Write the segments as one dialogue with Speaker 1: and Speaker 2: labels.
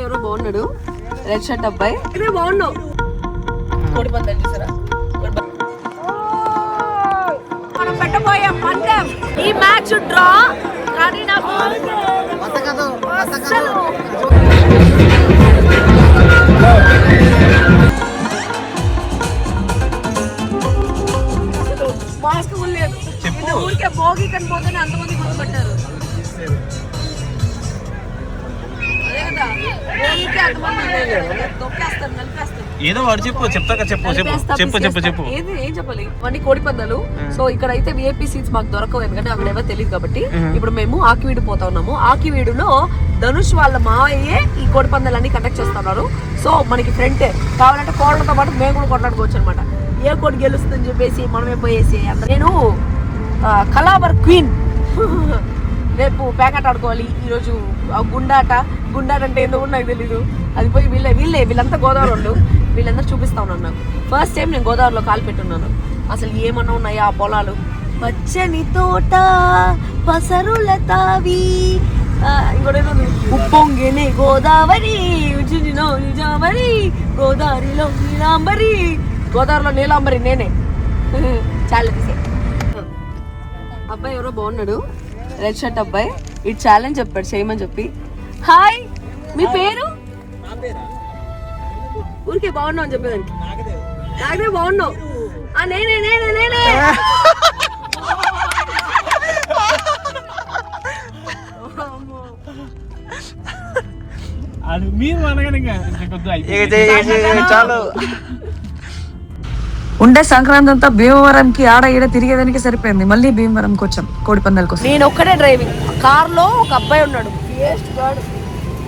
Speaker 1: ఎవరో బాగున్నాడు, red shirt అబ్బాయి. ఇదే బాగున్నావు. కోడి పందాలు చూసారా? మనం పెట్టబోయే పందెం ఈ మ్యాచ్ డ్రా, కానీ నాకు అసలు మాస్క్ లేదు. ఊరికే భోగి కనిపోతేనే అంతమంది గుర్తుపట్టారు.
Speaker 2: ఏదో వాడు చెప్పు, చెప్తాక చెప్పు చెప్పు చెప్పు చెప్పు
Speaker 1: ఏం చెప్పాలి. అన్ని కోడి పందాలు. సో ఇక్కడ అయితే విఐపీ సీట్స్ మాకు దొరకవు, ఎందుకంటే అక్కడ ఎవరు తెలియదు కాబట్టి. ఇప్పుడు మేము ఆకివీడు పోతా ఉన్నాము. ఆకివీడులో ధనుష్ వాళ్ళ మావయ్యే ఈ కోడి పందాలన్నీ కండక్ట్ చేస్తున్నారు. సో మనకి ఫ్రంట్ కావాలంటే కోడలతో పాటు మేము కూడా కొట్లాడుకోవచ్చు అనమాట. ఏ కోడి గెలుస్తుందని చెప్పేసి మనమే పోయేసి. నేను కలాబర్ క్వీన్. రేపు ప్యాకెట్ ఆడుకోవాలి. ఈరోజు గుండాట అంటే ఏందో కూడా నాకు తెలీదు. అది పోయి వీళ్ళంతా గోదావరి వాళ్ళు, వీళ్ళందరూ చూపిస్తా ఉన్నాను. నాకు ఫస్ట్ టైం నేను గోదావరిలో కాలు పెట్టున్నాను. అసలు ఏమన్నా ఉన్నాయా ఆ పొలాలు, పచ్చని తోట పసరుల తావి, ఇంకోటేదో ఉప్పొంగినే గోదావరి నిజావరి గోదావరిలో నీలాంబరి. గోదావరిలో నీలాంబరి నేనే. చాలా తీసే అబ్బాయి ఎవరో బాగున్నాడు, రెడ్ షర్ట్ అబ్బాయి. ఈ ఛాలెంజ్ చెప్పాడు చేయమని చెప్పి. హాయ్, మీ పేరు? ఊరికే బాగున్నావు అని చెప్పేదానికి. నాకే బాగున్నావు. నేనే
Speaker 3: ఉండే సంక్రాంతి అంతా భీమవరంకి ఆడ ఈడ తిరిగేదానికి సరిపోయింది. మళ్ళీ భీమవరంకి వచ్చాం కోడి పందాల కోసం.
Speaker 1: నేను ఒక్కడే డ్రైవింగ్. కార్ లో ఒక అబ్బాయి ఉన్నాడు,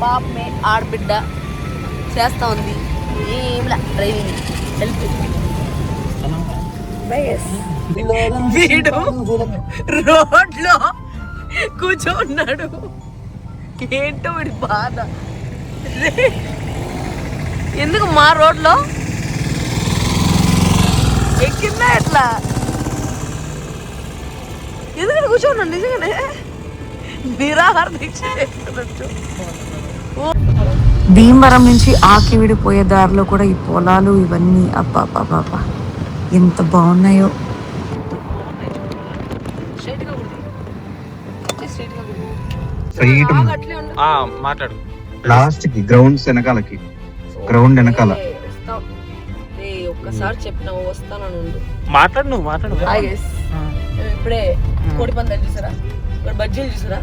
Speaker 1: పాపమే ఆడబిడ్డ చేస్తా ఉంది. ఏంలా డ్రైవింగ్ హెల్ప్. వీడు రోడ్ లో కూర్చోన్నాడు. ఏంటో వీడి బాధ. ఎందుకు మా రోడ్ లో ఎక్కిందా ఎట్లా? ఎందుకంటే కూర్చోన్నాడు. నిజంగానే నిరాహార దీక్ష చేస్తున్నట్టు.
Speaker 3: భీమవరం నుంచి ఆకివీడు పోయే దారిలో కూడా ఈ పొలాలు ఇవన్నీ అబ్బా ఎంత బాగున్నాయో.
Speaker 2: మాట్లాడు.
Speaker 4: లాస్ట్ కి గ్రౌండ్ వెనకాలకి, గ్రౌండ్ వెనకాల.
Speaker 1: ఒక్కసారి చెప్పినావు వస్తాను.
Speaker 2: మాట్లాడు, నువ్వు మాట్లాడు.
Speaker 1: ఇప్పుడే కోడి పందాలు చూసారా? ఇక్కడ బజ్జీలు చూసారా?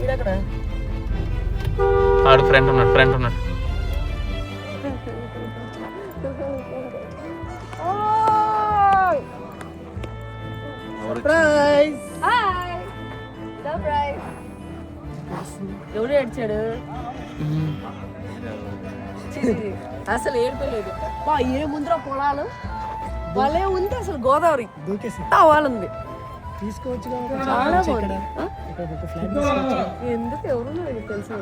Speaker 1: వీడక్కడ
Speaker 2: ఆడు ఫ్రెండ్ ఉన్నాడు.
Speaker 1: ఎవడు ఏడ్చాడు? అసలు ఏడిపోలేదు. ఏ ముందర పొలాలు వాళ్ళే ఉంది. అసలు గోదావరి వాళ్ళుంది
Speaker 5: తీసుకోవచ్చు.
Speaker 1: చాలా బాగుంది. ఎందుకు ఎవరు తెలుసు?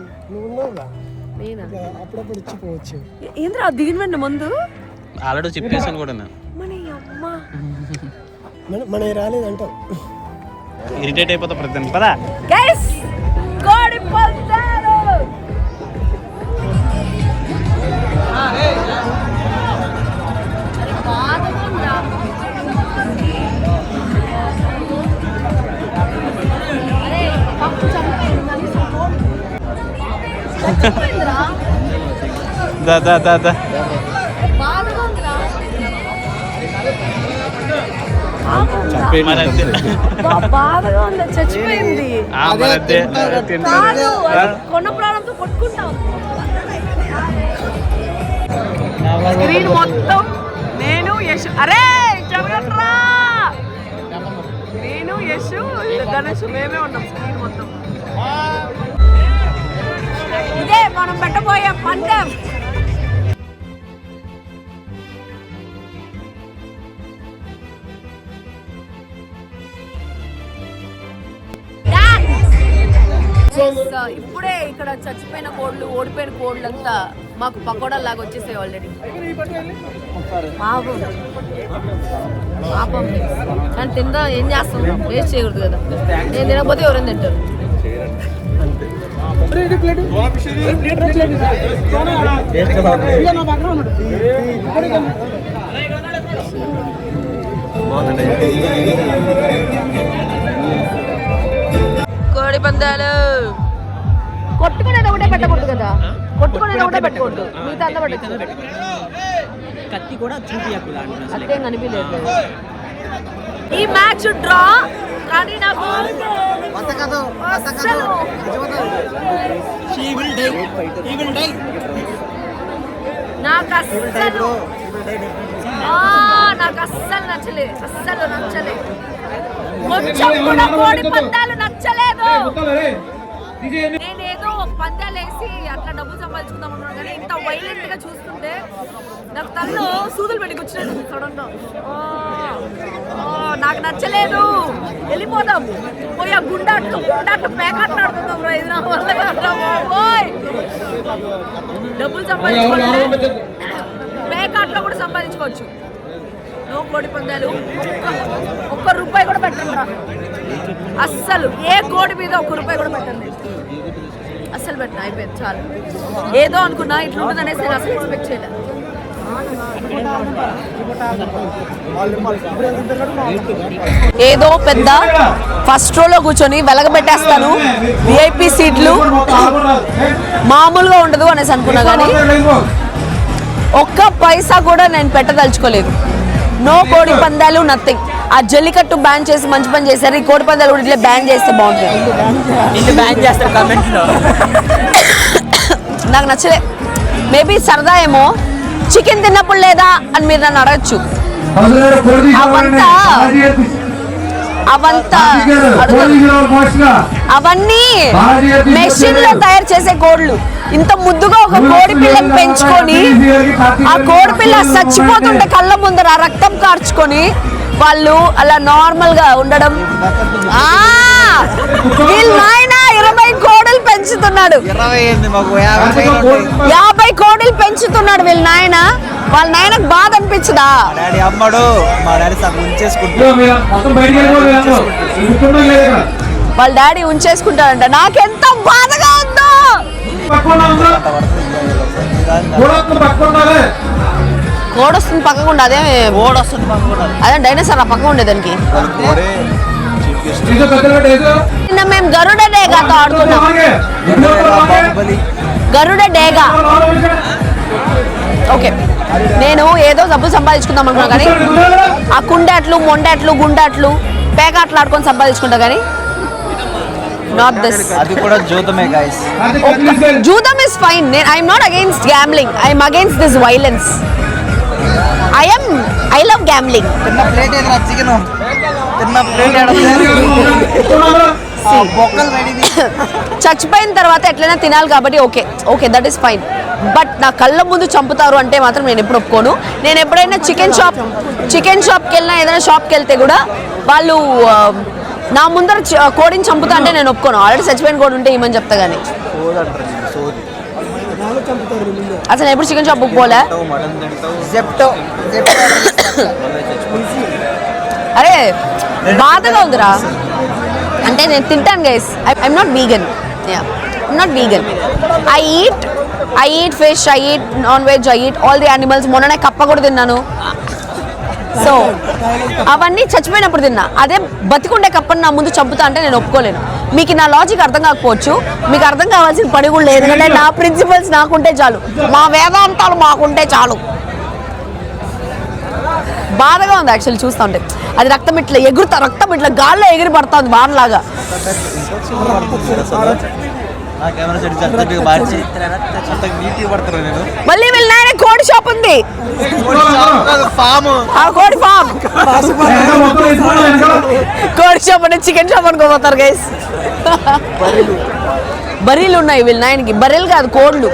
Speaker 1: నేనా?
Speaker 5: అప్పుడప్పుడు ఇచ్చిపోవచ్చు.
Speaker 1: ఏంద్రా దిగిన ముందు
Speaker 2: ఆల్రెడీ చెప్పేసాను కూడా.
Speaker 5: మన రాలేదంటావు.
Speaker 2: ఇరిటేట్ అయిపోతా ప్రతి పదా.
Speaker 1: కోడి పందాలు బాధగా ఉంది. చచ్చిపోయింది. కొన్న ప్రాణంతో కొట్టుకుంటాం. స్క్రీన్ మొత్తం నేను యశ్. అరే జరగట్రా. నేను యశ్ ధనుష్ మేమే ఉన్నాం. స్క్రీన్ మొత్తం ఇదే మనం పెట్టబోయే పందెం. ఇప్పుడే ఇక్కడ చచ్చిపోయిన కోళ్ళు, ఓడిపోయిన కోళ్ళంతా మాకు పకోడా లాగా వచ్చేసాయి ఆల్రెడీ. పాపం కానీ తిందా ఏం చేస్తాం, వేస్ట్ చేయకూడదు కదా. నేను తినకపోతే ఎవరైనా తింటారు. కోడి పందాలు కొట్టుకునేది ఒకటే పెట్టకూడదు కదా, కొట్టుకునేది ఒకటే పెట్టకూడదు, మిగతా అంతా పెట్టచ్చు.
Speaker 6: కత్తి కూడా చూపియకు
Speaker 1: అదేం కనిపించలేదు. ఈ మ్యాచ్ డ్రా కానీ నాకు అస్సలు నాకు అస్సలు నచ్చలే. కొంచెం కూడా కోడి పందాలు నచ్చలేదు. నేనేదో పందాలు వేసి అట్లా డబ్బు సంపాదించుకుందాం అనుకున్నాను కానీ ఇంత వైలెంట్ గా చూస్తుంటే నాకు తనలో సూదులు పెట్టి కూర్చున్నాడు సడన్ గా. నాకు నచ్చలేదు. వెళ్ళిపోదాం పోయి ఆ గుండాట్లు పేకాట్లాడుకుందాం. ఇది నా వల్ల డబ్బులు సంపాదించుకోవాలి, పేకాట్లో కూడా సంపాదించుకోవచ్చు. నో కోడి పందాలు. ఒక్క రూపాయి కూడా పెట్టండి రా అస్సలు. ఏ కోడి మీద ఒక్క రూపాయి కూడా పెట్టండి అస్సలు పెట్టిన. అయిపోయింది చాలు. ఏదో అనుకున్నా ఇట్లా ఉంటుంది అనేసి నేను అసలు ఎక్స్పెక్ట్ చేయలేదు. ఏదో పెద్ద ఫస్ట్ రోలో కూర్చొని వెలగబెట్టేస్తాను, విఐపి సీట్లు మామూలుగా ఉండదు అనేసి అనుకున్నా కానీ ఒక్క పైసా కూడా నేను పెట్టదలుచుకోలేదు. నో కోడి పందాలు నథింగ్. ఆ జల్లికట్టు బ్యాన్ చేసి మంచి పని చేశారు. ఈ కోడి పందాలు కూడా ఇట్లా బ్యాన్ చేస్తే బాగుంటుంది.
Speaker 6: బ్యాన్ చేస్తారు కామెంట్ లో.
Speaker 1: నాకు నచ్చలే. మేబీ సరదా ఏమో, చికెన్ తిన్నప్పుడు లేదా అని మీరు నన్ను అడగచ్చు. అవన్నీ మెషిన్ లో తయారు చేసే కోళ్ళు. ఇంత ముద్దుగా ఒక కోడి పిల్లని పెంచుకొని ఆ కోడి పిల్ల చచ్చిపోతుంటే కళ్ళ ముందర రక్తం కార్చుకొని వాళ్ళు అలా నార్మల్ గా ఉండడం. వీళ్ళ నాయన 20 కోడలు పెంచుతున్నాడు, 50 కోడలు పెంచుతున్నాడు వీళ్ళ నాయన. వాళ్ళ నాయనకు బాధ అనిపించదా? వాళ్ళ డాడీ ఉంచేసుకుంటాడంట. నాకెంత బాధగా ఉందో. కోడొస్తుంది పక్కకుండా. అదే అదే డైనోసార్ పక్క ఉండే దానికి. నిన్న మేము గరుడ డేగాతో ఆడుకున్నాం. గరుడ డేగా. ఓకే, నేను ఏదో డబ్బులు సంపాదించుకుందాం అనుకున్నా కానీ ఆ కుండట్లు మొండట్లు గుండట్లు పేకాట్లు ఆడుకొని సంపాదించుకుంటా కానీ not this.
Speaker 6: అది కూడా జూదమే గైస్.
Speaker 1: జూదం is fine. I am not against gambling. I am against this violence. I love gambling.
Speaker 6: తిన్న ప్లేట్ ఏదైనా చికెన్ తిన్న ప్లేట్
Speaker 1: చచ్చిపోయిన తర్వాత ఎట్లైనా తినాలి కాబట్టి okay that is fine. But నా కళ్ళ ముందు చంపుతారు అంటే మాత్రం నేను ఎప్పుడు ఒప్పుకోను. నేను ఎప్పుడైనా చికెన్ షాప్కి వెళ్ళినా ఏదైనా షాప్కి వెళ్తే కూడా వాళ్ళు నా ముందర కోడిని చంపుతా అంటే నేను ఒప్పుకోను. ఆల్రెడీ చచ్చిపోయిన కోడి ఉంటే ఏమని చెప్తా కానీ అసలు ఎప్పుడు చికెన్ షాప్ పోలే. అరే బాధగా ఉందిరా. అంటే నేను తింటాను guys. I'm not vegan. I eat fish, I eat non veg, I eat all the animals. మొన్ననే కప్ప కూడా తిన్నాను. సో అవన్నీ చచ్చిపోయినప్పుడు తిన్నా. అదే బతికుండే కప్పని నా ముందు చంపుతా అంటే నేను ఒప్పుకోలేను. మీకు నా లాజిక్ అర్థం కాకపోవచ్చు, మీకు అర్థం కావాల్సిన పని కూడా లేదు. ఎందుకంటే నా ప్రిన్సిపల్స్ నాకుంటే చాలు, మా వేదాంతాలు మాకుంటే చాలు. బాధగా ఉంది యాక్చువల్లీ చూస్తూ ఉంటే. అది రక్తం ఇట్లా గాల్లో ఎగిరి పడుతుంది బాణలాగా. మళ్ళీ వీళ్ళ నాయన కోడి షాప్ ఉంది. కోడి ఫామ్, కోడి షాప్ అంటే చికెన్ షాప్ అనుకోపోతారు గైస్. బర్రెలు ఉన్నాయి వీళ్ళ నాయనకి. బర్రెలు కాదు, కోళ్ళు.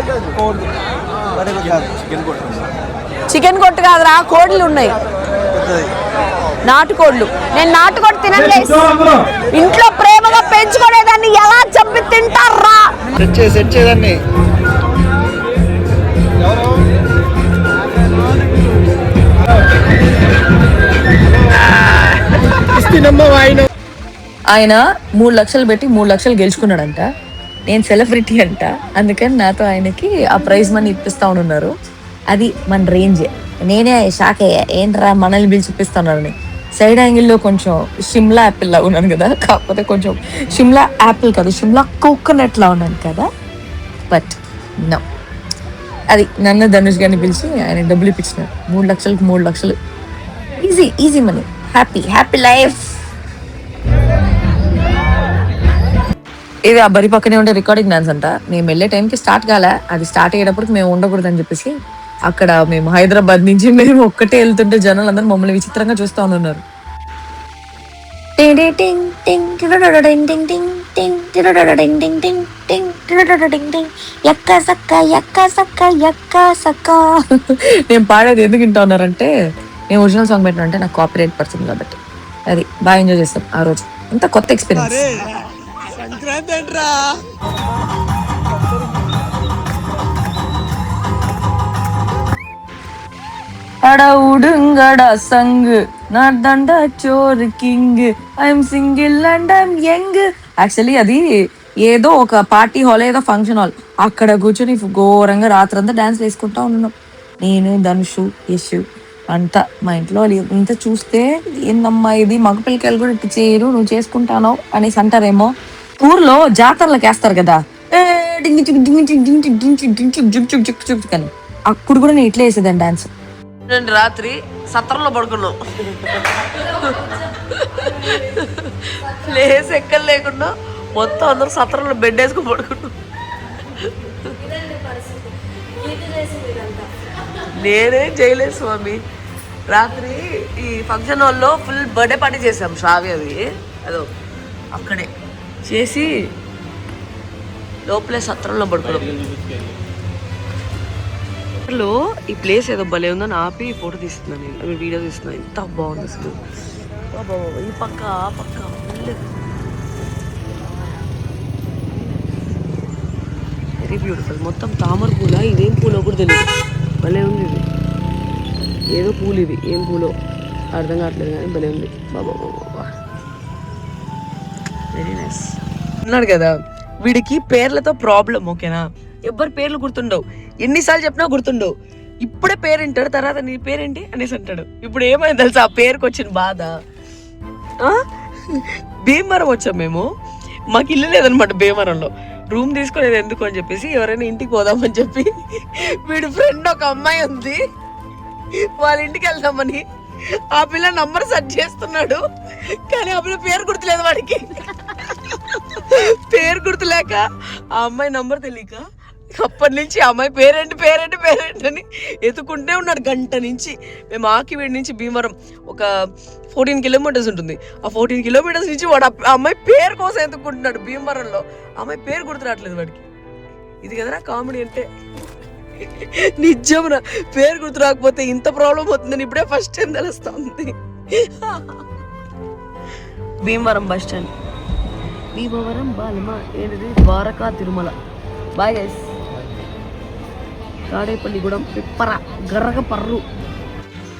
Speaker 1: చికెన్ కొట్టు కాదురా, కోళ్ళు ఉన్నాయి, నాటుకోళ్ళు. నేను నాటుకోడి తినను గైస్. ఇంట్లో ప్రేమగా పెంచుకునేదాన్ని ఎలా చంపి తింటారా?
Speaker 6: సెట్ చేయదాన్ని.
Speaker 1: ఆయన 3 లక్షలు పెట్టి 3 లక్షలు గెలుచుకున్నాడంట.
Speaker 3: నేను సెలబ్రిటీ అంట, అందుకని నాతో ఆయనకి ఆ ప్రైజ్ మనీ ఇప్పిస్తా ఉన్నారు. అది మన రేంజ్. నేనే షాక్ అయ్యా, ఏంట్రా మనల్ని పిలిచి ఇప్పిస్తున్నారని. సైడ్ యాంగిల్లో కొంచెం షిమ్లా యాపిల్ లా ఉన్నాను కదా, కాకపోతే కొంచెం షిమ్లా యాపిల్ కాదు, షిమ్లా కోకోనట్ లా ఉన్నాను కదా. బట్ నో, అది నన్ను ధనుష్ గారిని పిలిచి ఆయన డబ్బులు ఇప్పించినారు. 3 లక్షలకు 3 లక్షలు. Easy easy money. Happy happy life. ఇది ఆ బరి పక్కనే ఉండే రికార్డింగ్ డాన్స్ అంట. మేము వెళ్ళే టైంకి స్టార్ట్ కాలే, అది స్టార్ట్ అయ్యేటప్పటికి మేము ఉండకూడదు అని చెప్పేసి అక్కడ మేము హైదరాబాద్ నుంచి మేము ఒక్కటే వెళ్తుంటే జనాలు అందరూ మమ్మల్ని విచిత్రంగా చూస్తూ ఉన్నారు. నేను పాడేది ఎందుకు వింటా ఉన్నారంటే, నేను ఒరిజినల్ సాంగ్ పెట్టినా అంటే నాకు కాపీరైట్ పడుతుంది కాబట్టి. అది బాగా ఎంజాయ్ చేస్తాం ఆ రోజు. అంత కొత్త ఎక్స్పీరియన్స్.
Speaker 5: సంక్రాంతి ఏంట్రా?
Speaker 3: అడవుడుంగడ సంగ్ నా దండ చోర్ కింగ్, I'm single and I'm young. Actually అది ఏదో ఒక పార్టీ హాల్, ఏదో ఫంక్షన్ హాల్, అక్కడ కూర్చొని ఘోరంగా రాత్రంతా డాన్స్ వేసుకుంటా ఉన్నాం. నేను, ధనుషు, యశు అంతా. మా ఇంట్లో ఇంత చూస్తే ఏందమ్మా ఇది, మగ పిల్లకాయలు కూడా ఇట్లా చేయరు, నువ్వు చేసుకుంటానో అనేసి అంటారేమో. ఊర్లో జాతరలకు వేస్తారు కదా, కానీ అప్పుడు కూడా నేను ఇట్లా వేసేదాన్ని డాన్స్.
Speaker 1: రాత్రి సత్రంలో పడుకున్నాం, ప్లేస్ ఎక్కడ లేకుండా మొత్తం అందరూ సత్రంలో బెడ్ వేసుకుని పడుకున్నాం. నేనేం చేయలేదు స్వామి. రాత్రి ఈ ఫంక్షన్ హాల్లో ఫుల్ బర్త్డే పార్టీ చేసాం శ్రావ్య, అది అదో అక్కడే చేసి లోపలే సత్రంలో పడుకున్నాం. ఈ ప్లేస్ ఏదో భలే ఉందని ఆపి ఫోటో తీస్తున్నాను, నేను వీడియో తీస్తున్నాను. ఎంత బాగుంది అసలు. ఈ పక్క ఆ పక్క వెరీ బ్యూటిఫుల్. మొత్తం తామర పూల, ఇదేం పూలో కూడా తెలియదు, భలే ఉంది. ఇది ఏదో పూలు, ఇది ఏం పూలో అర్థం కావట్లేదు కానీ భలే ఉంది. బాబా వెరీ నైస్. అన్నాడు కదా వీడికి పేర్లతో ప్రాబ్లం, ఓకేనా? ఎవ్వరి పేర్లు గుర్తుండవు, ఎన్నిసార్లు చెప్పినా గుర్తుండవు. ఇప్పుడే పేరు వింటాడు, తర్వాత నీ పేరేంటి అనేసి అంటాడు. ఇప్పుడు ఏమైంది తెలుసా ఆ పేరుకి వచ్చిన బాధ? భీమవరం వచ్చాం మేము, మాకు ఇల్లు లేదనమాట భీమవరంలో. రూమ్ తీసుకునేది ఎందుకు అని చెప్పేసి ఎవరైనా ఇంటికి పోదామని చెప్పి వీడి ఫ్రెండ్ ఒక అమ్మాయి ఉంది, వాళ్ళ ఇంటికి వెళ్దామని ఆ పిల్ల నంబర్ సెర్చ్ చేస్తున్నాడు. కానీ ఆ పిల్ల పేరు గుర్తులేదు వాడికి. పేరు గుర్తులేక ఆ అమ్మాయి నంబర్ తెలియక అప్పటి నుంచి ఆ అమ్మాయి పేరేంటి పేరేంటి పేరేంటి అని ఎత్తుకుంటే ఉన్నాడు గంట నుంచి. మేము ఆకివీడి నుంచి భీమవరం ఒక 14 కిలోమీటర్స్ ఉంటుంది. ఆ 14 కిలోమీటర్స్ నుంచి వాడు ఆ అమ్మాయి పేరు కోసం ఎత్తుకుంటున్నాడు భీమవరంలో. ఆ అమ్మాయి పేరు గుర్తు రావట్లేదు వాడికి. ఇది కదరా కామెడీ అంటే. నిజంరా, పేరు గుర్తు రాకపోతే ఇంత ప్రాబ్లం అవుతుందని ఇప్పుడే ఫస్ట్ టైం తెలుస్తుంది. భీమవరం బస్ స్టాండ్, భీమవరం బాలమ, ఏంటిది Dwaraka Tirumala. Bye guys. Tadepalligudem, Pippara, Garagaparru.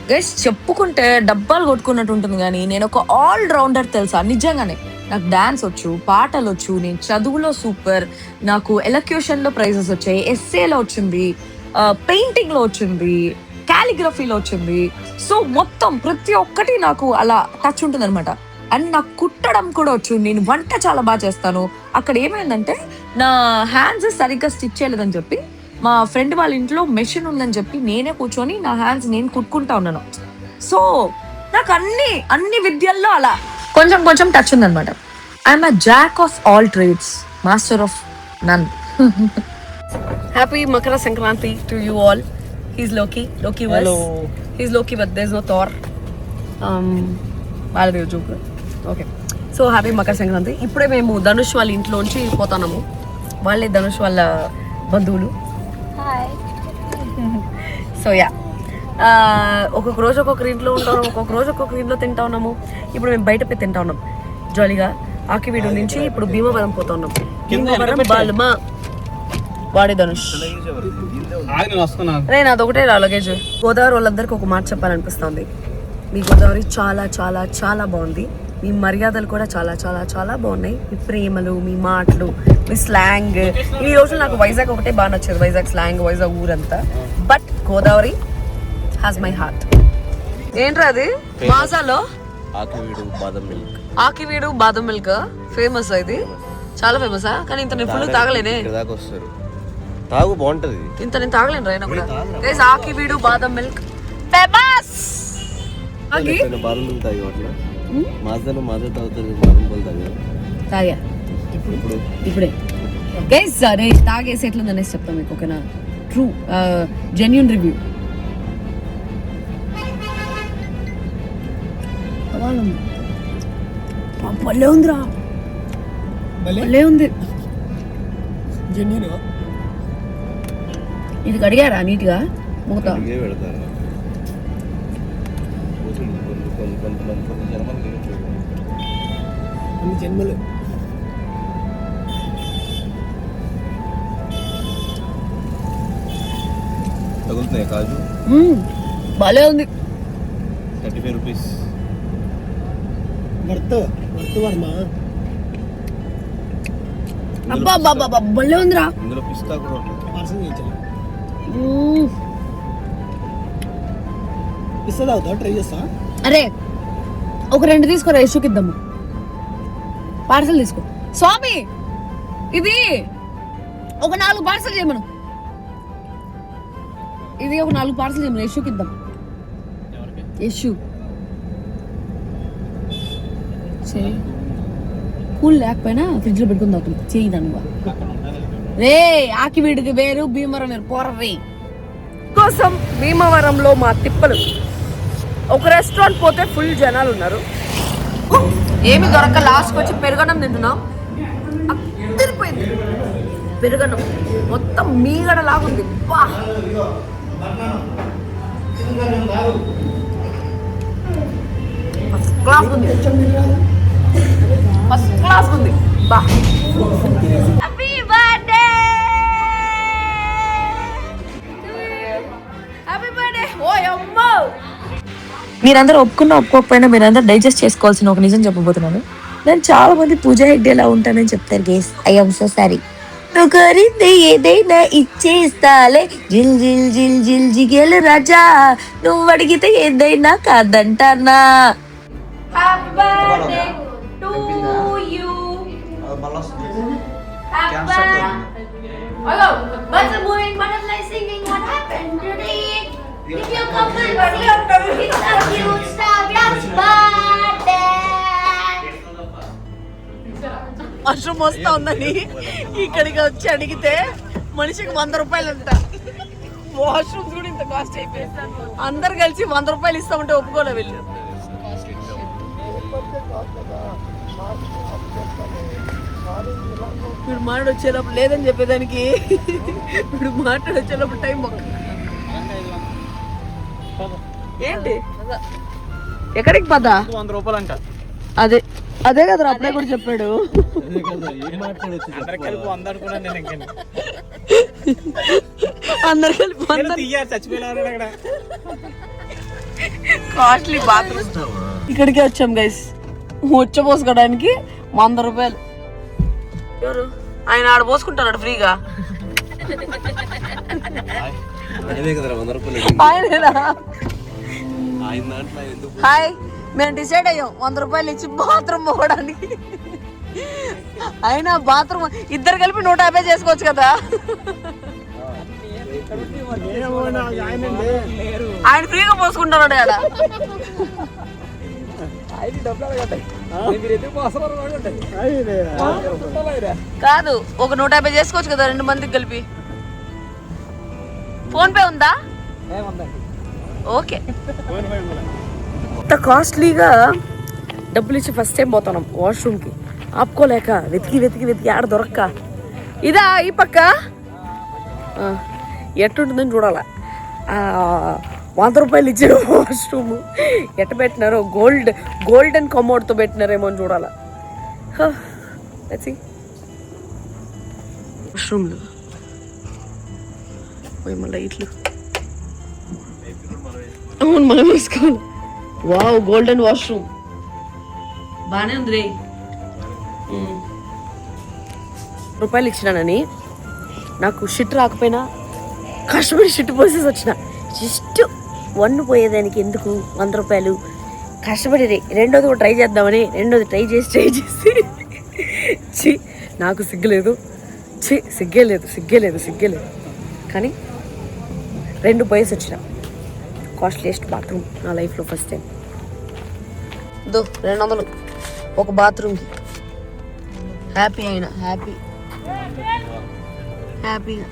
Speaker 1: Guys చెప్పుకుంటే డబ్బాలు కొట్టుకున్నట్టు ఉంటుంది, కానీ నేను ఒక ఆల్ రౌండర్ తెలుసా నిజంగానే. నాకు డాన్స్ వచ్చు, పాటలు వచ్చు, నేను చదువులో సూపర్, నాకు ఎలక్యూషన్లో ప్రైజెస్ వచ్చాయి, ఎస్ఏలో వచ్చింది, పెయింటింగ్లో వచ్చింది, కాలిగ్రఫీలో వచ్చింది. సో మొత్తం ప్రతి ఒక్కటి నాకు అలా టచ్ ఉంటుంది అనమాట. అండ్ నాకు కుట్టడం కూడా వచ్చు, నేను వంట చాలా బాగా చేస్తాను. అక్కడ ఏమైందంటే నా హ్యాండ్స్ సరిగ్గా స్టిచ్ చేయలేదని చెప్పి మా ఫ్రెండ్ వాళ్ళ ఇంట్లో మెషిన్ ఉందని చెప్పి నేనే కూర్చొని నా హ్యాండ్స్ నేను కుట్టుకుంటా ఉన్నాను. సో నాకు అన్ని విద్యల్లో అలా కొంచెం కొంచెం టచ్ ఉందన్నమాట. I'm a jack of all trades, master of none. Happy Makara Sankranti to you all. He's Loki was. He's Loki, but there's no Thor. Baladev joke. Okay, so happy Makara Sankranti. ఇప్పుడే మేము ధనుష్ వాళ్ళ ఇంట్లోంచి పోతున్నాము. వాళ్ళే ధనుష్ వాళ్ళ బంధువులు. సో యా, ఒక్కొక్క రోజు ఒక్కొక్కరి ఇంట్లో ఉంటాం, ఒక్కొక్క రోజు ఒక్కొక్కరి ఇంట్లో తింటా ఉన్నాము. ఇప్పుడు మేము బయట పోయి తింటా ఉన్నాం జాలీగా. ఆకివీడు నుంచి ఇప్పుడు భీమవరం పోతా ఉన్నాం. భీమవరం బాలమా, వాడే ధనుష్. రే నాది ఒకటే రా లగేజ్. గోదావరి వాళ్ళందరికీ ఒక మాట చెప్పాలనిపిస్తుంది. మీ గోదావరి చాలా చాలా చాలా బాగుంది. మీ మర్యాదలు కూడా చాలా చాలా చాలా బాగున్నాయి. మీ ప్రేమలు, మీ మాటలు, మీ స్లాంగ్. ఈ రోజు నాకు వైజాగ్ ఒకటే బాగా నచ్చేది, వైజాగ్ స్లాంగ్, వైజాగ్ ఊరంతా. But Godavari has my heart. ఏంట్రా అది? మాజాలో ఆకివీడు బాదం మిల్క్ ఫేమస్. ఇది చాలా ఫేమసా? కానీ ఇంత నేను ఫుల్ తాగలేనే.
Speaker 7: తాగు బాగుంటది.
Speaker 1: ఇంత నేను తాగలేను రైనా కూడా. గైస్ ఆకివీడు బాదం మిల్క్ ఫేమస్.
Speaker 7: బాదం మిల్క్ తాగి వాటిలో మాజాలో మాజా తాగుతుంది, బాదం పాలు తాగా
Speaker 1: తాగా ఇప్పుడే. గైస్ నేను తాగేసి ఎట్లుందనేసి చెప్తాను మీకు, ఓకేనా? True genuine review. భలే ఉందిరా, భలే ఉంది. ఇది కడిగారా నీట్గా మూత?
Speaker 7: పెడతారు
Speaker 5: జన్మలు.
Speaker 7: తగులుతున్నాయి కాజు.
Speaker 1: భలే ఉంది.
Speaker 7: 35 రూపీస్.
Speaker 5: వర్త్ వర్మ.
Speaker 1: అబ్బా బాబా భలే ఉందిరా.
Speaker 7: ఇందులో పిస్తా కూడా ఉంటుంది.
Speaker 5: పార్సల్ చేయించాలి. పిస్తా తాగుతా, ట్రై చేస్తా.
Speaker 1: అరే ఒక 2 తీసుకోరా, ఇష్యూకి ఇద్దాము. పార్సల్ తీసుకో స్వామి. ఇది ఒక 4 పార్సల్ చేయమను. ఇది ఒక 4 పార్సల్ చేయమను, ఇష్యూకి ఇద్దాం. ఇష్యూ కూల్ లేకపోయినా ఫ్రిడ్జ్ లో పెట్టుకుని తాగుతుంది. చేయి దాన్ని రే. ఆకివీడికి వేరు, భీమవరం వేరు. పోర్రీ కోసం భీమవరంలో మా తిప్పలు. ఒక రెస్టారెంట్ పోతే ఫుల్ జనాలు ఉన్నారు. ఏమి దొరక్క లాస్ట్కి వచ్చి పెరుగన్నం తింటున్నాం. అదిరిపోయింది పెరుగన్నం, మొత్తం మీగడ లాగుంది. ఫస్ట్ క్లాస్ ఉంది, ఫస్ట్ క్లాస్ ఉంది. బా హ్యాపీ బర్త్డే, హ్యాపీ బర్త్డే. ఓ అమ్మో,
Speaker 3: మీరందరూ ఒప్పుకోకపోయినా మీరందరూ డైజెస్ట్ చేసుకోవాల్సిన ఒక నిజం చెప్పబోతున్నాను. నేను చాలా మంది పూజ హెగ్డేలా ఉంటానని చెప్తారు. Guess I am so sorry. నువ్వు కోరింది ఏదైనా ఇచ్చేస్తాలే, జిల్ జిల్ జిల్ జిల్ జిగేలు రాజా, నువ్వు అడిగితే ఏదైనా కాదంటానా.
Speaker 1: Happy birthday to you. Hello, what's moving butterfly singing? What happened today? If you come to the it's a cute stuff. Happy birthday. వర్షం వస్తా ఉందని ఇక్కడికి వచ్చి అడిగితే మనిషికి 100 రూపాయలు అంట. వాష్రూమ్స్ కూడా ఇంత కాస్ట్ అయిపోయింది. అందరు కలిసి 100 రూపాయలు ఇస్తామంటే ఒప్పుకోలే వీళ్ళు. ఇప్పుడు మాట్లాడొచ్చేటప్పుడు లేదని చెప్పేదానికి ఇప్పుడు మాట్లాడొచ్చేటప్పుడు టైం బొక్క. ఏంటి ఎక్కడికి పదా?
Speaker 2: 100 రూపాయలు అంట.
Speaker 1: అదే అదే కదా అప్పుడే కూడా చెప్పాడు.
Speaker 2: అందరు కలిపి 100 అనుకున్నాను నేను. ఇంకా
Speaker 1: అందరు కలిపి
Speaker 2: చచ్చిపోయినా
Speaker 1: కాస్ట్లీ బాత్రూమ్. ఇక్కడికే వచ్చాం గైస్, పోసుకోవడానికి 100 రూపాయలు. ఎవరు ఆయన? ఆడ పోసుకుంటాడు ఫ్రీగా. ఆయనేనా? హాయ్, మేము డిసైడ్ అయ్యాం 100 రూపాయలు ఇచ్చి బాత్రూమ్ పోవడానికి. అయినా బాత్రూమ్ ఇద్దరు కలిపి 150 చేసుకోవచ్చు కదా. ఆయన ఫ్రీగా పోసుకుంటాడు ఆడ. కాదు, ఒక 150 చేసుకోవచ్చు కదా 2 మందికి కలిపి. ఫోన్ పే ఉందా? ఓకే. ఇంత కాస్ట్లీగా డబ్బులు ఇచ్చి ఫస్ట్ టైం పోతున్నాం వాష్రూమ్కి. ఆపుకోలేక వెతికి వెతికి వెతికి ఆడ దొరక్క. ఇదా ఈ పక్క ఎట్టుంటుందని చూడాల. 100 రూపాయలు ఇచ్చిన వాష్రూమ్ ఎట్ట పెట్టినారో, గోల్డెన్ కమోడ్తో పెట్టినారేమో అని చూడాల. వాష్రూమ్లు మళ్ళీ ఇట్లు. అవును మనం వేసుకోవాలి. Wow, golden washroom. బానే ఉంది రే. రూపాయలు ఇచ్చినానని నాకు షిట్ రాకపోయినా కష్టపడి షిట్ పోసేసి వచ్చిన. జస్ట్ వన్ను పోయేదానికి ఎందుకు 100 రూపాయలు కష్టపడి రెండోది కూడా ట్రై చేద్దామని రెండోది ట్రై చేసి చి నాకు సిగ్గులేదు, సిగ్గేలేదు కానీ 2 పోయేసి వచ్చిన. కాస్ట్లీయెస్ట్ బాత్రూమ్ నా లైఫ్లో ఫస్ట్ టైం. 200 ఒక బాత్రూమ్కి. హ్యాపీ అయినా హ్యాపీగా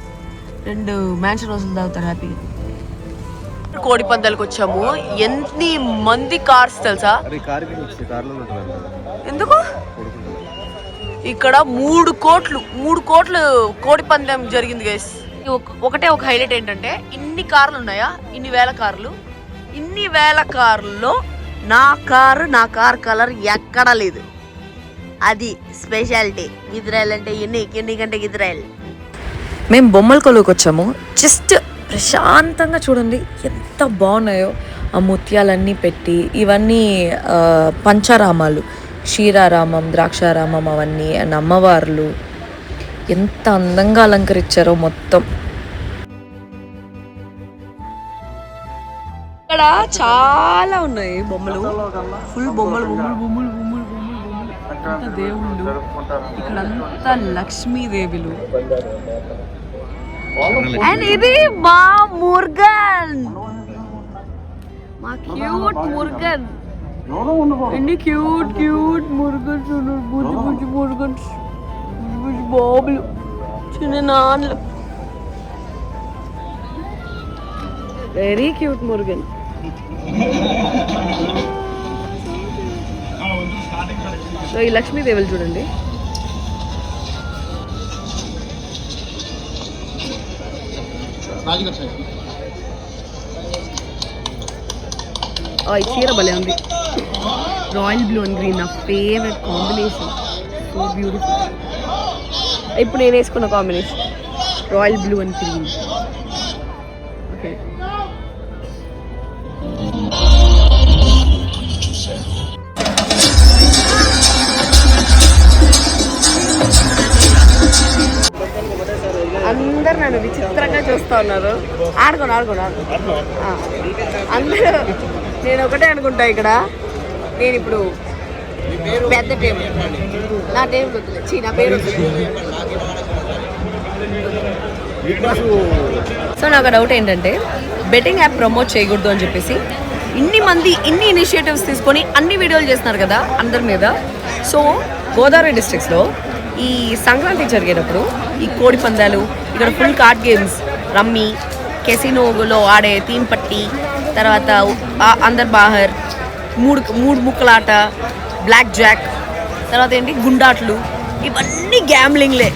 Speaker 1: 2 మ్యాన్షన్ రోజులు తాగుతారు హ్యాపీగా. కోడి పందాలకు వచ్చాము. ఎన్ని మంది కార్స్ తెలుసా? ఎందుకు ఇక్కడ 3 కోట్లు కోడి పందెం జరిగింది గైస్. ఒకటే ఒక హైలైట్ ఏంటంటే ఇన్ని కార్లు ఉన్నాయా, ఇన్ని వేల కార్లలో నా కార్ కలర్ ఎక్కడా లేదు. అది స్పెషాలిటీ. ఇజ్రాయెల్ అంటే ఎన్నికంటే ఇజ్రాయెల్. మేము బొమ్మల కొలువుకి వచ్చాము. జస్ట్ ప్రశాంతంగా చూడండి ఎంత బాగున్నాయో. ఆ ముత్యాలన్నీ పెట్టి ఇవన్నీ పంచరామాలు, క్షీరారామం, ద్రాక్షారామం అవన్నీ అండ్ అమ్మవార్లు ఎంత అందంగా అలంకరించారో మొత్తం. ఇక్కడ చాలా ఉన్నాయి బొమ్మలు, ఫుల్ బొమ్మలు. అంతా దేవుళ్ళు, ఇక్కడ అంతా లక్ష్మీదేవిలు. అండ్ ఇది మా మురుగన్, మా క్యూట్ మురుగన్. ఎన్ని క్యూట్ మురుగన్స్, బుజ్జి మురుగన్స్, బుజ్జి బాబులు, చిన్న నాన్నలు. Very cute Murugan. సో ఈ లక్ష్మీదేవులు చూడండి. ఈ చీర భలే ఉంది. రాయల్ బ్లూ అండ్ గ్రీన్ నా ఫేవరెట్ కాంబినేషన్. So beautiful. ఇప్పుడు నేను వేసుకున్న combination royal blue and green. Okay, అందరు నన్ను విచిత్రంగా చూస్తూ ఉన్నారు. ఆడుకోండి. అందరూ నేను ఒకటే అనుకుంటా. ఇక్కడ నేను ఇప్పుడు పెద్ద టేబుల్, నా టేబుల్ వద్దులే, నా పేరు వద్దు. సో నాకు డౌట్ ఏంటంటే బెట్టింగ్ యాప్ ప్రమోట్ చేయకూడదు అని చెప్పేసి ఇన్ని ఇనిషియేటివ్స్ తీసుకొని అన్ని వీడియోలు చేస్తున్నారు కదా అందరి మీద. సో గోదావరి డిస్ట్రిక్ట్స్లో ఈ సంక్రాంతి జరిగేటప్పుడు ఈ కోడి పందాలు, ఇక్కడ ఫుల్ కార్డ్ గేమ్స్, రమ్మీ, కెసినోలో ఆడే తీన్ పట్టి, తర్వాత అందర్ బాహర్, మూడు ముక్కలాట, బ్లాక్ జాక్, తర్వాత ఏంటి గుండాట్లు, ఇవన్నీ గ్యాంబ్లింగ్లే.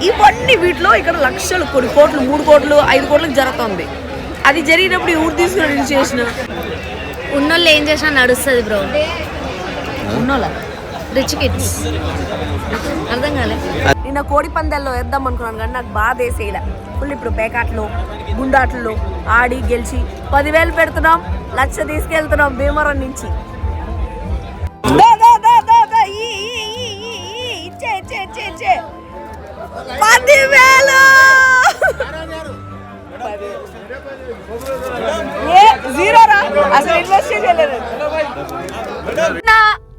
Speaker 1: ఇవన్నీ వీటిలో ఇక్కడ లక్షలు, కొన్ని కోట్లు, 3 కోట్లు 5 కోట్లకు జరుగుతుంది. అది జరిగినప్పుడు ఊరు తీసుకుని చేసిన
Speaker 8: ఉన్నోళ్ళు ఏం చేసినా నడుస్తుంది బ్రో.
Speaker 1: ఉన్నోళ్ళ
Speaker 8: రిచ్ కిడ్స్ అర్థం కాలే.
Speaker 1: నిన్న కోడి పందాల్లో వేద్దాం అనుకున్నాను కానీ నాకు బాధ వేసేలా. ఫుల్ ఇప్పుడు పేకాట్లో, గుండాట్లో ఆడి గెలిచి 10,000 పెడుతున్నాం, 1,00,000 తీసుకెళ్తున్నాం భీమవరం నుంచి. ఇచ్చే 10,000 జీరోరా, అసలు ఇన్వెస్ట్ చేయలేదు.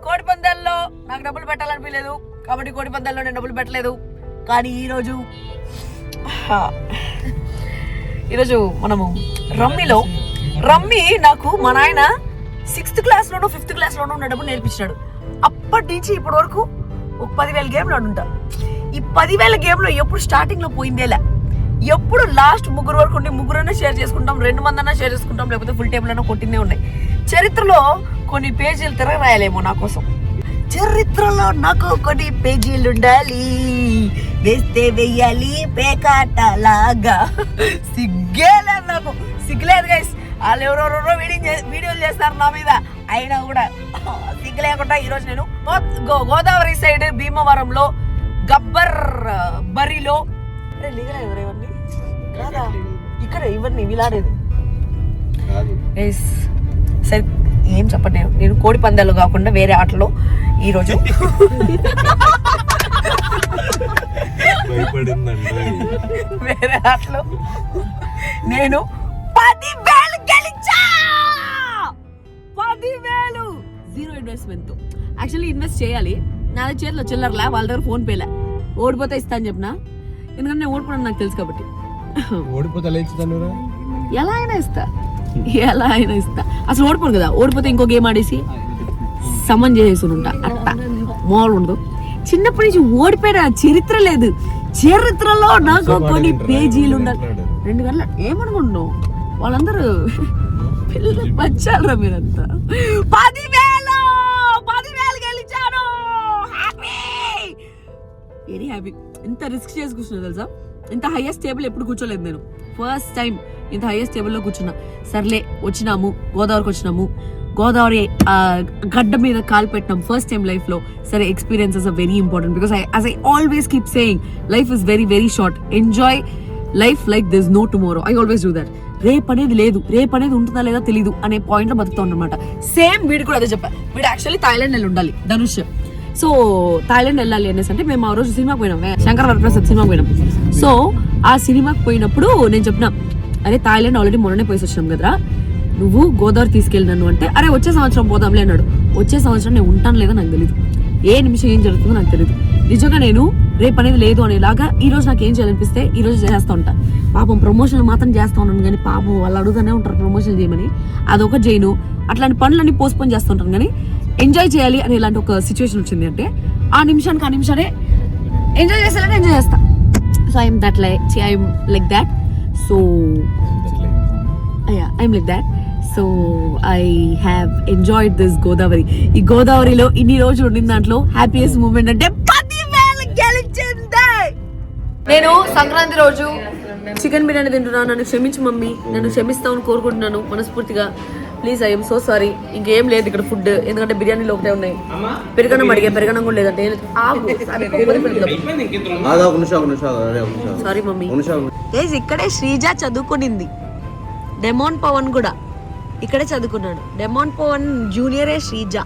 Speaker 1: కోడి పందాల్లో నాకు డబ్బులు పెట్టాలనిపించలేదు కాబట్టి కోడి పందాల్లో నేను డబ్బులు పెట్టలేదు. కానీ ఈరోజు మనము రమ్మీ నాకు మా నాయన 6th క్లాస్లోనో 5th క్లాస్లోనో ఉన్న డబ్బులు నేర్పించాడు. అప్పటి నుంచి ఇప్పటి వరకు ఒక 10,000 గేమ్లు ఆడుంటా. ఈ 10,000 గేమ్లో ఎప్పుడు స్టార్టింగ్లో పోయిందేలా, ఎప్పుడు లాస్ట్ 3 వరకు ఉండి 3 షేర్ చేసుకుంటాం, 2 మంది షేర్ చేసుకుంటాం, లేకపోతే ఫుల్ టేబుల్ అయినా కొట్టిందే ఉన్నాయి. చరిత్రలో కొన్ని పేజీలు తిరగరాయాలేమో నా కోసం. చరిత్రలో నాకు కొన్ని పేజీలు ఉండాలి, వేస్తే వెయ్యాలి పేకాటలాగా. సిగ్గేలేదు నాకు, సిగ్గులేదు గైస్. వాళ్ళు ఎవరెవరో వీడియోలు చేస్తారు నా మీద, అయినా కూడా సిగ్గు లేకుండా ఈరోజు నేను గోదావరి సైడ్ భీమవరంలో గబ్బర్ బరిలో ఇవన్నీ కాదా, ఇక్కడ ఇవన్నీ వీలాడేది. సరే ఏం చెప్పండి, నేను కోడి పందాలు కాకుండా వేరే ఆటలో ఈరోజు
Speaker 7: భయపడిందండి.
Speaker 1: వేరే ఆటలో నేను 10,000 గెలిచా. 10,000 జీరో ఇన్వెస్ట్మెంట్ తో. యాక్చువల్లీ ఇన్వెస్ట్ చేయాలి, నా చేతిలో చిల్లరలే, వాళ్ళ దగ్గర ఫోన్ పేలే. ఓడిపోతే ఇస్తా అని చెప్పిన, ఎందుకంటే నేను ఓడిపోవడం నాకు తెలుసు కాబట్టి.
Speaker 5: ఓడిపోతే లేచుతాను
Speaker 1: ఎలా అయినా ఇస్తా. అసలు ఓడిపోను కదా, ఓడిపోతే ఇంకో గేమ్ ఆడేసి సమన్ చేసేసి ఉంటా. అట్టా మామూలు ఉండదు. చిన్నప్పటి నుంచి ఓడిపోయిన చరిత్ర లేదు. చరిత్రలో నాకు కొన్ని పేజీలు ఉండాలి. 2 గంటల ఏమనుకుంటున్నావు, వాళ్ళందరూ పిల్లలు వచ్చారా మీరంతా. 10,000 గెలిచాను. Very happy. ఇంత రిస్క్ చేసి కూర్చున్నా తెలుసా, ఇంత హైయెస్ట్ టేబుల్ ఎప్పుడు కూర్చోలేదు నేను. ఫస్ట్ టైం ఇంత హైయెస్ట్ టేబుల్లో కూర్చున్నా. సర్లే వచ్చినాము, గోదావరికి వచ్చినాము, గోదావరి గడ్డ మీద కాలు పెట్టినాం ఫస్ట్ టైం లైఫ్ లో. సరే, experiences are very important because I always keep saying life is very very short. Enjoy life like this no tomorrow. I always do that. రేపు అనేది లేదు, రేపు అనేది ఉంటుందా లేదా తెలీదు అనే పాయింట్ లో బతుకుతా ఉన్నమాట. సేమ్ వీడు కూడా అదే చెప్పా. వీడు యాక్చువల్లీ థాయిలాండ్ వెళ్ళి ఉండాలి, ధనుష్. సో థాయిలాండ్ వెళ్ళాలి అనేసి అంటే మేము ఆ రోజు సినిమాకి పోయినాం, శంకర్ వరప్రసాద్ సినిమాకి పోయినాం. సో ఆ సినిమాకి పోయినప్పుడు నేను చెప్పిన, అరే థాయిలాండ్ ఆల్రెడీ మొన్ననే పోయి వచ్చినాం కదరా, నువ్వు గోదావరి తీసుకెళ్ళినాను అంటే, అరే వచ్చే సంవత్సరం పోదాంలే అన్నాడు. వచ్చే సంవత్సరం నేను ఉంటాను లేదో నాకు తెలియదు, ఏ నిమిషం ఏం జరుగుతుందో నాకు తెలియదు. నిజంగా నేను రేపు అనేది లేదు అనేలాగా ఈ రోజు నాకు ఏం చేయాలనిపిస్తే ఈ రోజు చేస్తూ ఉంటా. పాపం ప్రమోషన్లు మాత్రం చేస్తూ ఉన్నాను కానీ పాపం వాళ్ళు అడుగుతూనే ఉంటారు ప్రమోషన్ చేయమని, అదొక చేయను. అట్లాంటి పనులన్నీ పోస్ట్పోన్ చేస్తుంటాను. కానీ ఎంజాయ్ చేయాలి అని ఇలాంటి ఒక సిచ్యువేషన్ వచ్చింది అంటే ఆ నిమిషానే ఎంజాయ్ చేసేలాగా ఎంజాయ్ చేస్తా. So I'm like that. So I'm like that. So I have enjoyed this Godavari. ఈ గోదావరిలో ఇన్ని రోజులు ఉండిన దాంట్లో హ్యాపీయెస్ట్ మూమెంట్ అంటే 10,000 గెలిచింది. నేను సంక్రాంతి రోజు చికెన్ బిర్యానీ తింటున్నాను. నన్ను క్షమించు మమ్మీ, నన్ను క్షమిస్తామని కోరుకుంటున్నాను మనస్ఫూర్తిగా. Please, I'm so sorry. ఇంకేం లేదు ఇక్కడ ఫుడ్, ఎందుకంటే బిర్యానీలో ఒకటే ఉన్నాయి. పెరగనం అడిగా, పెరగనం కూడా లేదంటే. Sorry mummy. ఇక్కడే శ్రీజ చదువుకునింది, డెమోన్ పవన్ కూడా ఇక్కడే చదువుకున్నాడు. డెమోన్ పవన్ జూనియరే శ్రీజ.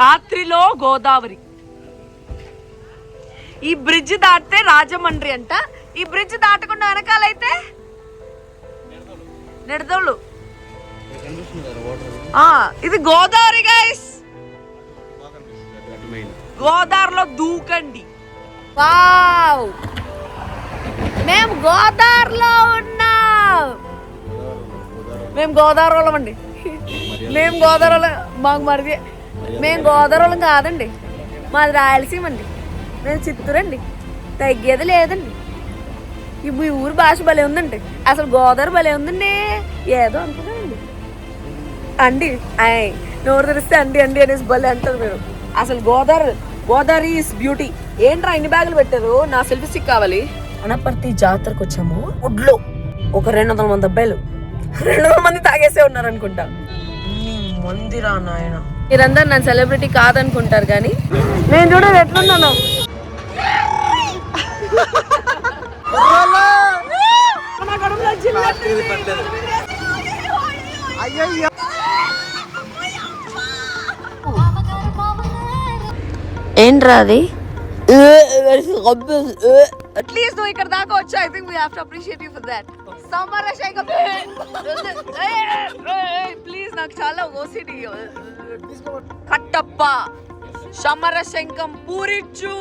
Speaker 1: రాత్రిలో గోదావరి. ఈ బ్రిడ్జ్ దాటితే రాజమండ్రి అంట. ఈ బ్రిడ్జ్ దాటకుండా వెనకాలైతే నెడదోళ్ళు. ఇది గోదావరి గైస్. గోదావరిలో దూకండి. వావ్, మేము గోదావరిలో ఉన్నాం. మేము గోదావరి వాళ్ళం అండి. మేము గోదావరి మాకు మరిది. మేము గోదావరి వాళ్ళం కాదండి, మాది రాయలసీమ అండి. మేము చిత్తూరు అండి, తగ్గేది లేదండి. మీ ఊరు భాష భలే ఉందండి, అసలు గోదావరి భలే ఉందండి. ఏదో అనుకున్నానండి అండి, నోరు తెరిస్తే అండి అండి అనేసి భలే అంటారు మీరు. అసలు గోదావరి ఈస్ బ్యూటీ. ఏంట్రా ఇన్ని బ్యాగులు పెట్టారు, నా సెల్ఫీ స్టిక్ కావాలి. అనపర్తి జాతరకు వచ్చాము. ఒడ్లో ఒక 200 మంది అబ్బాయిలు, 200 మంది తాగేసే ఉన్నారు అనుకుంటా. మందిరా నాయన. మీరందరూ నన్ను సెలబ్రిటీ కాదనుకుంటారు కానీ నేను చూడదు ఎట్లున్నాను. ఏంట్రా అది? అట్లీస్ట్ నువ్వు ఇక్కడ దాకా వచ్చా. I think we have to appreciate you for that. Summer Shankam please, నాకు చాలా ఓసిడి. కట్టప్ప సమర శంఖం పూరిచ్చు.